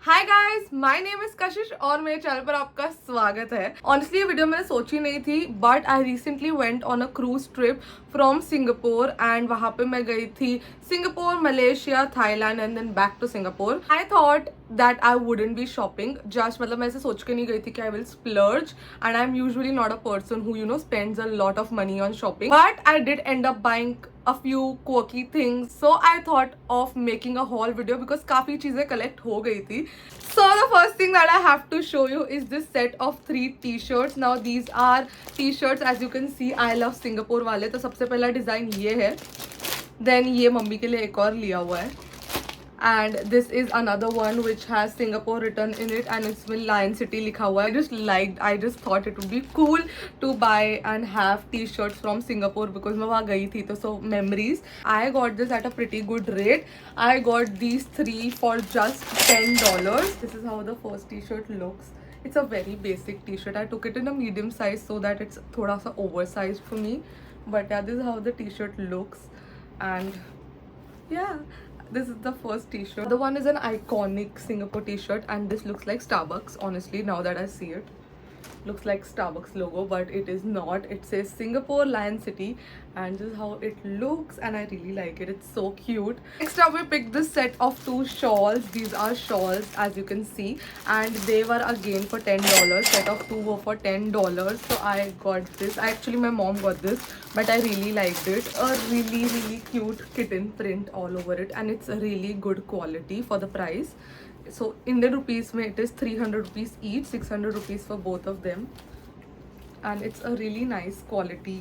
Hi guys, my name is कशिश और मेरे channel पर आपका स्वागत है। ऑनेस्टली ये वीडियो मैंने सोची नहीं थी, but I recently went on a cruise trip from Singapore and वहां पे मैं गई थी Singapore, Malaysia, Thailand and then back to Singapore. I thought that I wouldn't be shopping just, मतलब मैं ऐसे सोच के नहीं गई थी कि I will splurge, and I'm usually not a person who spends a lot of money on shopping, but I did end up buying a few quirky things, so I thought of making a haul video because काफी चीजें collect हो गई थी. So the first thing that I have to show you is this set of 3 t-shirts. Now these are t-shirts, as you can see I love Singapore वाले. तो सबसे पहला design ये है, देन ये मम्मी के लिए एक और लिया हुआ है, and this is another one which has Singapore written in it and it's with Lion City लिखा हुआ है. I just thought it would be cool to buy and have t-shirts from Singapore because मैं वहाँ गई थी, तो so memories. I got this at a pretty good rate. I got these 3 for just $10. This is how the first t-shirt looks. It's a very basic t-shirt. I took it in a medium size so that it's थोड़ा सा oversized for me, but yeah, this is how the t-shirt looks. And yeah, this is the first t-shirt. The one is an iconic Singapore t-shirt and this looks like Starbucks. Honestly, now that I see it, looks like Starbucks logo, but it is not. It says Singapore, Lion City, and this is how it looks and I really like it. It's so cute. Next up we picked this set of 2 shawls. These are shawls, as you can see, and they were again for $10. Set of 2 were for $10, so I got this. Actually my mom got this, but I really liked it. A really cute kitten print all over it, and it's a really good quality for the price. So Indian rupees mein it is 300 rupees each, 600 rupees for both of them, and it's a really nice quality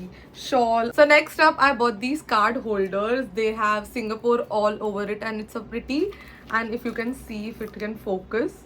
shawl. So next up I bought these card holders. They have Singapore all over it and it's a pretty, and if you can see, if it can focus,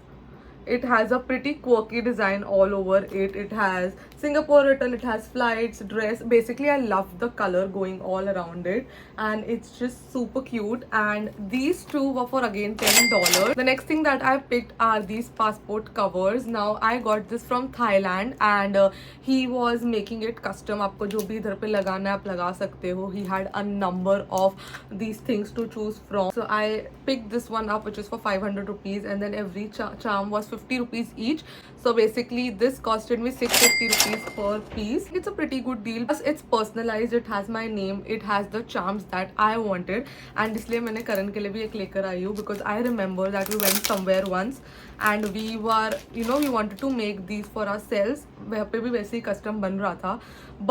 it has a pretty quirky design all over it. It has Singapore written, it has flights, dress. Basically I love the color going all around it and it's just super cute, and these 2 were for again $10. The next thing that I picked are these passport covers. Now I got this from Thailand and he was making it custom. आपको जो भी इधर पे लगाना है आप लगा सकते हो. He had a number of these things to choose from, so I picked this one up, which is for 500 rupees, and then every charm was 50 rupees each. So basically this costed me 650 rupees per piece. It's a pretty good deal. Plus it's personalized, it has my name, it has the charms that I wanted, and इसलिए मैंने करण के लिए भी एक लेकर आई हूँ because I remember that we went somewhere once and we were, we wanted to make these for ourselves. वहाँ पे भी वैसे ही custom बन रहा था,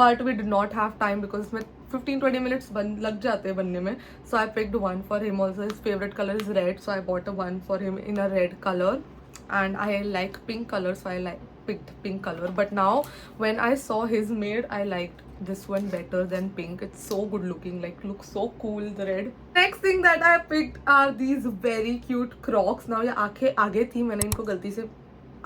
but we did not have time because इसमें 15-20 minutes लग जाते हैं बनने में. So I picked one for him also. His favorite color is red, so I bought a one for him in a red color, and I like pink color, so I picked pink color. But now when I saw his made, I liked this one better than pink. It's so good looking, like looks so cool, the red. Next thing that I picked are these very cute Crocs. Now ये आंखें आगे थी, मैंने इनको गलती से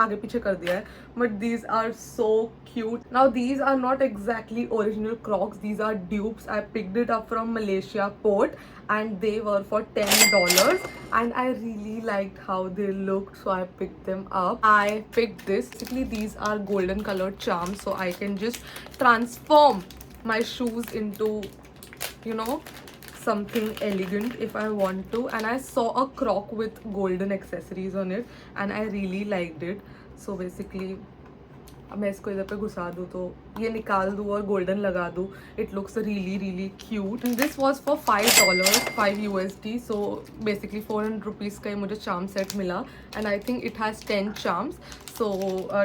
आगे पीछे कर दिया है, but these are so cute. Now these are not exactly original Crocs, these are dupes. I picked it up from Malaysia port and they were for $10 and I really liked how they looked, so I picked them up. I picked this. Basically these are golden colored charms, so I can just transform my shoes into, something elegant if I want to. And I saw a croc with golden accessories on it and I really liked it. So basically अब मैं इसको इधर पे घुसा दूँ तो ये निकाल दूँ और गोल्डन लगा दूँ. It looks really cute. This was for $5, 5 USD. So basically 400 rupees का ही मुझे चार्म सेट मिला and I think it has 10 charms. So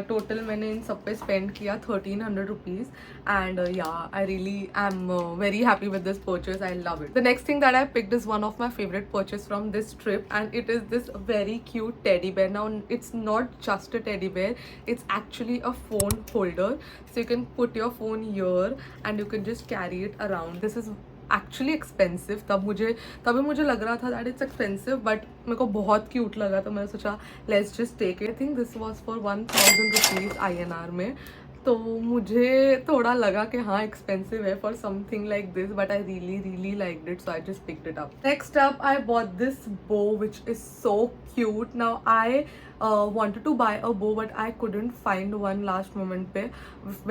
total मैंने इन सब पे स्पेंड किया 1300 रुपीज़ एंड या I really am very happy with this purchase. I love it. The next thing that I picked is one of my favourite purchase from this trip and it is this very cute teddy bear. Now it's not just a teddy bear, it's actually a phone holder, so you can put your phone here and you can just carry it around. This is actually expensive. तभी मुझे लग रहा था that it's expensive, but मेरे को बहुत cute लगा तो मैंने सोचा let's just take it. I think this was for 1000 rupees INR में. तो मुझे थोड़ा लगा कि हाँ एक्सपेंसिव है for something like this, but I really liked it, so I just picked it up. Next up I bought this bow which is so cute. Now I wanted to buy a bow but I couldn't find one last moment pe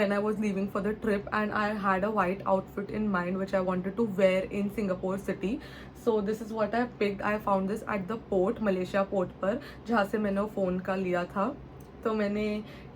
when I was leaving for the trip, and I had a white outfit in mind which I wanted to wear in Singapore city. So this is what I picked. I found this at the port, Malaysia port पर, जहाँ से मैंने phone का लिया था. तो मैंने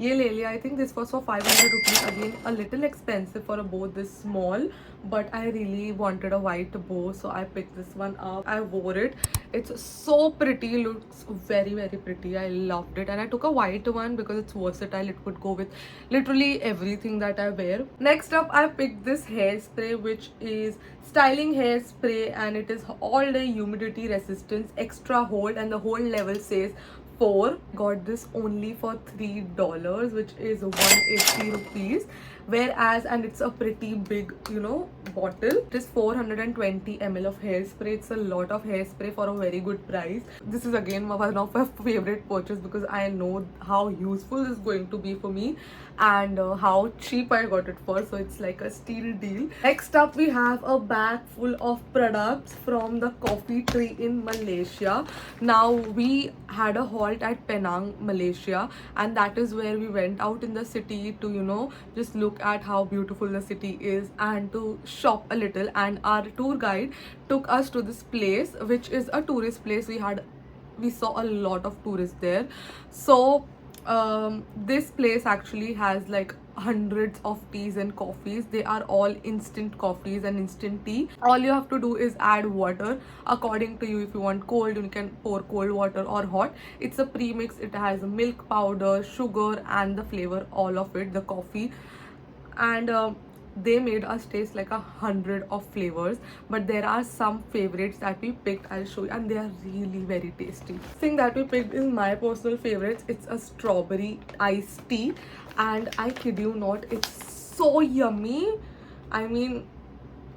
ये ले लिया. I think this was for 500 rupees. Again a little expensive for a बो this small, but I really wanted a white bow, so I picked this one up. I wore it. It's so pretty, looks very pretty. I loved it, and I took a white one because it's versatile. It could go with literally everything that I wear. Next up, I picked this hairspray, which is styling hairspray, and it is all day humidity resistance, extra hold, and the hold level says 4. Got this only for $3, which is 180 rupees, whereas, and it's a pretty big, you know, bottle. It is 420 ml of hairspray. It's a lot of hairspray for a very good price. This is again one of my favorite purchases because I know how useful this is going to be for me, and how cheap I got it for, so it's like a steal deal. Next up, we have a bag full of products from the coffee tree in Malaysia. Now we had a halt at Penang, Malaysia, and that is where we went out in the city to, you know, just look at how beautiful the city is and to shop a little. And our tour guide took us to this place, which is a tourist place. We saw a lot of tourists there. So this place actually has like hundreds of teas and coffees. They are all instant coffees and instant tea. All you have to do is add water according to you. If you want cold, you can pour cold water, or hot. It's a premix. It has milk powder, sugar, and the flavor, all of it, the coffee. And they made us taste like 100 of flavors, but there are some favorites that we picked. I'll show you, and they are really very tasty. Thing that we picked is my personal favorites. It's a strawberry iced tea, and I kid you not, it's so yummy. I mean,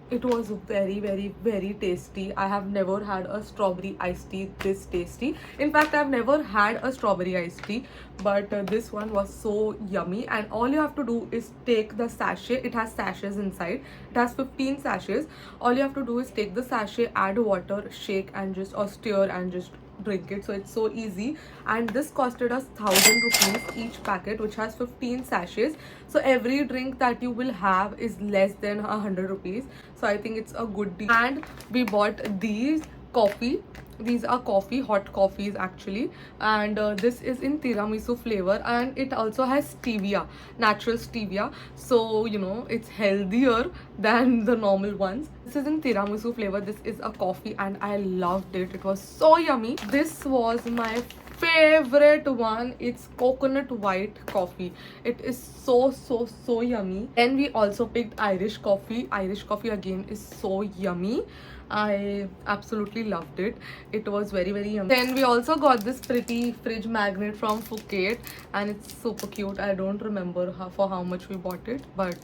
it was very tasty. I have never had a strawberry iced tea this tasty. In fact, I've never had a strawberry iced tea, but this one was so yummy. And all you have to do is take the sachet. It has sachets inside. It has 15 sachets. All you have to do is take the sachet, add water, shake, and just, or stir, and just drink it. So it's so easy. And this costed us 1000 rupees each packet, which has 15 sachets. So every drink that you will have is less than 100 rupees. So I think it's a good deal. And we bought these coffee. These are coffee, hot coffees actually, and this is in tiramisu flavor, and it also has stevia, natural stevia, so you know it's healthier than the normal ones. This is in tiramisu flavor. This is a coffee, and I loved it. It was so yummy. This was my favorite one. It's coconut white coffee. It is so yummy. Then we also picked Irish coffee. Irish coffee again is so yummy. I absolutely loved it. It was very yummy. Then we also got this pretty fridge magnet from Phuket, and it's super cute. I don't remember for how much we bought it, but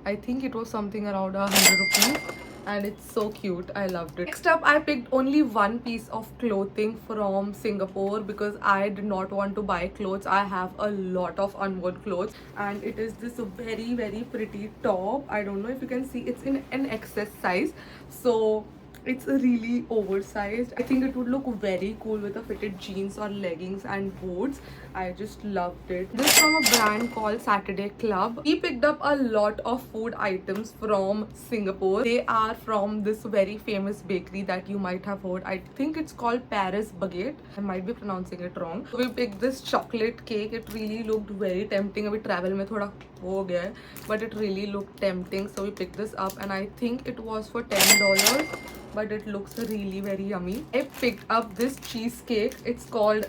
I think it was something around 100 rupees, and it's so cute. I loved it. Next up, I picked only one piece of clothing from Singapore because I did not want to buy clothes. I have a lot of unworn clothes, and it is this very pretty top. I don't know if you can see, it's in an XS size, so it's really oversized. I think it would look very cool with a fitted jeans or leggings and boots. I just loved it. This is from a brand called Saturday Club. We picked up a lot of food items from Singapore. They are from this very famous bakery that you might have heard. I think it's called Paris Baguette. I might be pronouncing it wrong. So we picked this chocolate cake. It really looked very tempting. Abhi travel mein thoda ho gaya hai, but it really looked tempting. So we picked this up, and I think it was for $10. But it looks really very yummy. I picked up this cheesecake. It's called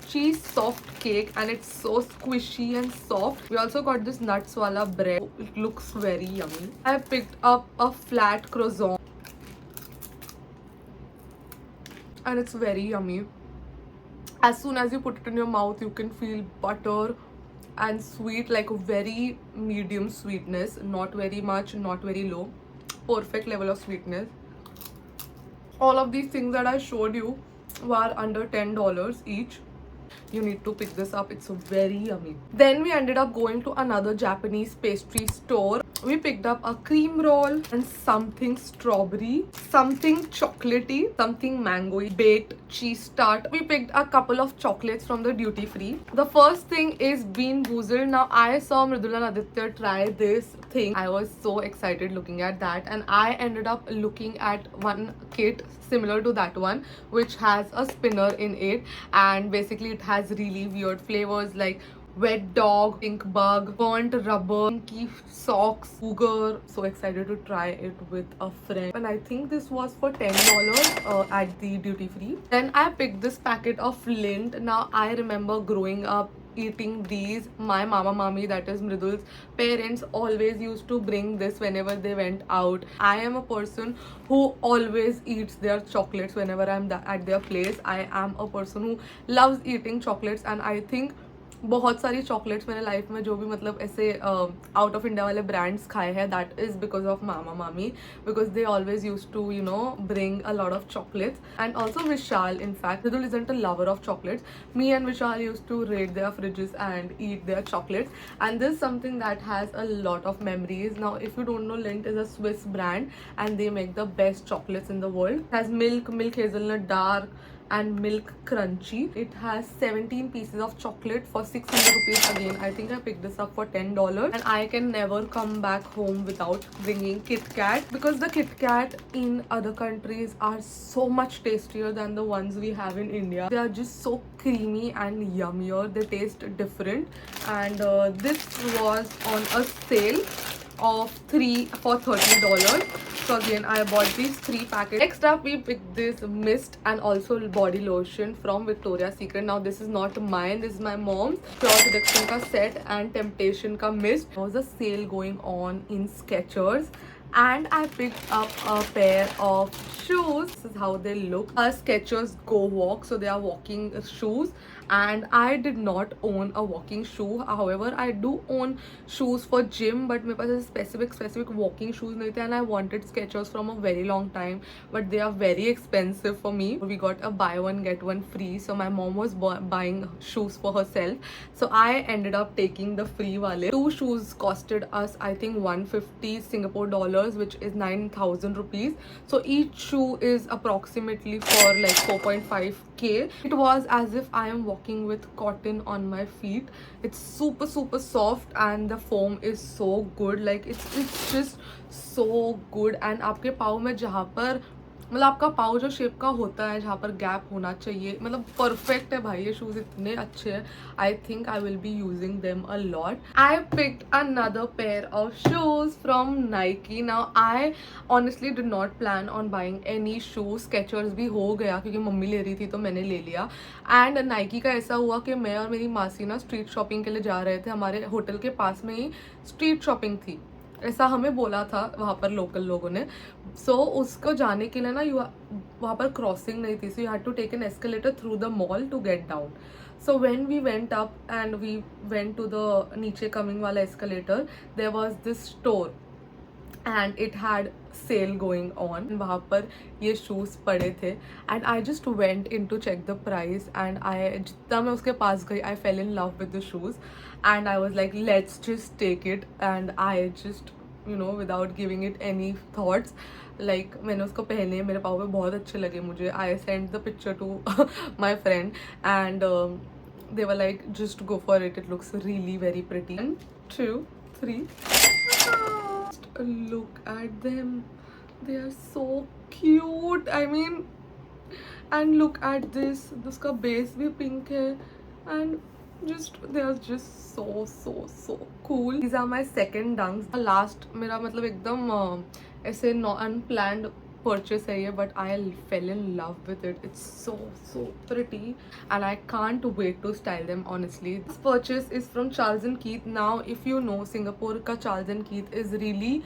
cheese soft cake, and it's so squishy and soft. We also got this nuts wala bread. It looks very yummy. I picked up a flat croissant, and it's very yummy. As soon as you put it in your mouth, you can feel butter and sweet, like very medium sweetness, not very much, not very low, perfect level of sweetness. All of these things that I showed you were under $10 each. You need to pick this up. It's very yummy. Then we ended up going to another Japanese pastry store. We picked up a cream roll and something strawberry, something chocolatey, something mangoey, baked cheese tart. We picked a couple of chocolates from the duty free. The first thing is Bean Boozled. Now I saw Mridula and Aditya try this thing. I was so excited looking at that, and I ended up looking at one kit similar to that one, which has a spinner in it, and basically it has really weird flavors like wet dog, pink bug, burnt rubber, pinky socks, cougar. So excited to try it with a friend. And I think this was for $10 at the duty free. Then I picked this packet of Lindt. Now I remember growing up eating these. My mama mami, that is Mridul's parents, always used to bring this whenever they went out. I am a person who always eats their chocolates whenever I'm at their place. I am a person who loves eating chocolates, and I think बहुत सारी chocolates मैंने life में जो भी मतलब ऐसे out of India वाले brands खाए हैं, दैट इज बिकॉज ऑफ मामा मामी, because they always use to bring a lot of chocolates. And also Vishal, in fact, Ridul isn't a lover of chocolates. Me and Vishal used to raid their fridges and eat their chocolates, and this is something that has a lot of memories. Now if you don't know, Lindt is a Swiss brand and they make the best chocolates in the world. It has milk hazelnut dark and milk crunchy. It has 17 pieces of chocolate for 600 rupees. Again, I think I picked this up for $10, and I can never come back home without bringing Kit Kat, because the Kit Kat in other countries are so much tastier than the ones we have in India. They are just so creamy and yummier. They taste different, and this was on a sale of 3 for $30. So again, I bought these 3 packets. Next up, we picked this mist and also body lotion from Victoria's Secret. Now this is not mine, this is my mom's. Pure Seduction ka set and Temptation ka mist. There was a sale going on in Skechers, and I picked up a pair of shoes. This is how they look. Skechers Go Walk, so they are walking shoes, and I did not own a walking shoe. However, I do own shoes for gym, but मेरे पास specific walking shoes नहीं थे, and I wanted Skechers from a very long time, but they are very expensive for me. We got a buy one get one free, so my mom was buying shoes for herself, so I ended up taking the free wale. 2 shoes costed us, I think, 150 Singapore dollars, which is 9,000 rupees. So each shoe is approximately for like 4.5k. It was as if I am walking with cotton on my feet. It's super soft, and the foam is so good. Like it's just so good. And आपके पाँव में जहाँ पर मतलब आपका पाँव जो shape का होता है, जहाँ पर गैप होना चाहिए, मतलब परफेक्ट है भाई. ये शूज़ इतने अच्छे हैं. I think I will be using them a lot. I picked another pair of shoes from Nike. Now I honestly did not plan on buying any shoes. Skechers भी हो गया क्योंकि मम्मी ले रही थी तो मैंने ले लिया. एंड नाइकी का ऐसा हुआ कि मैं और मेरी मासी ना स्ट्रीट शॉपिंग के लिए जा रहे थे. हमारे होटल के पास में ही स्ट्रीट शॉपिंग थी, ऐसा हमें बोला था वहाँ पर लोकल लोगों ने. सो उसको जाने के लिए ना वहाँ पर क्रॉसिंग नहीं थी, so you had to take an escalator through the mall to get down. So when we went up and we went to the नीचे कमिंग वाला escalator, there was this store and it had sale going on. वहाँ पर ये shoes पड़े थे, and I just went in to check the price, and I जितना मैं उसके पास गई, I fell in love with the shoes, and I was like, let's just take it. And I just, without giving it any thoughts, like मैंने उसको पहने, मेरे पाँव पे बहुत अच्छे लगे मुझे. I sent the picture to my friend, and they were like, just go for it, it looks really very pretty. 1 2 3 just look at them, they are so cute. I mean, and look at this, उसका base भी pink है, and they are just so cool. These are my second dunks. Last मेरा मतलब एकदम ऐसे unplanned purchase है ये, but I fell in love with it. It's so pretty, and I can't wait to style them, honestly. This purchase is from Charles & Keith. Now if you know, Singapore ka Charles & Keith is really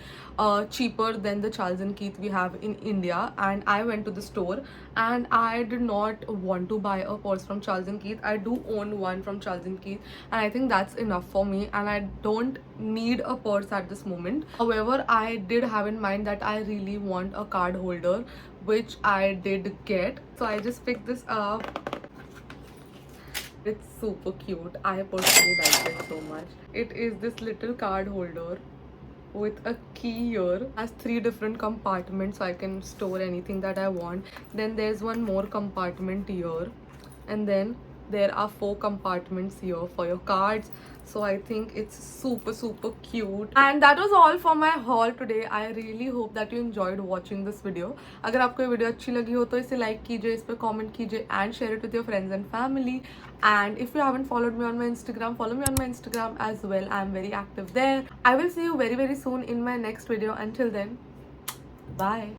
cheaper than the Charles & Keith we have in India, and I went to the store and I did not want to buy a purse from Charles & Keith. I do own one from Charles & Keith, and I think that's enough for me, and I don't need a purse at this moment. However, I did have in mind that I really want a card holder, which I did get. So I just picked this up, It's super cute. I personally like it so much. It is this little card holder with a key here. Has 3 different compartments so I can store anything that I want. Then there's one more compartment here, and then there are 4 compartments here for your cards. So I think it's super cute. And that was all for my haul today. I really hope that you enjoyed watching this video. अगर आपको ये video अच्छी लगी हो तो इसे like कीजिए, इस पर कमेंट कीजिए and share it with your friends and family. And if you haven't followed me on my Instagram, follow me on my Instagram as well. I'm very active there. I will see you very soon in my next video. Until then, bye.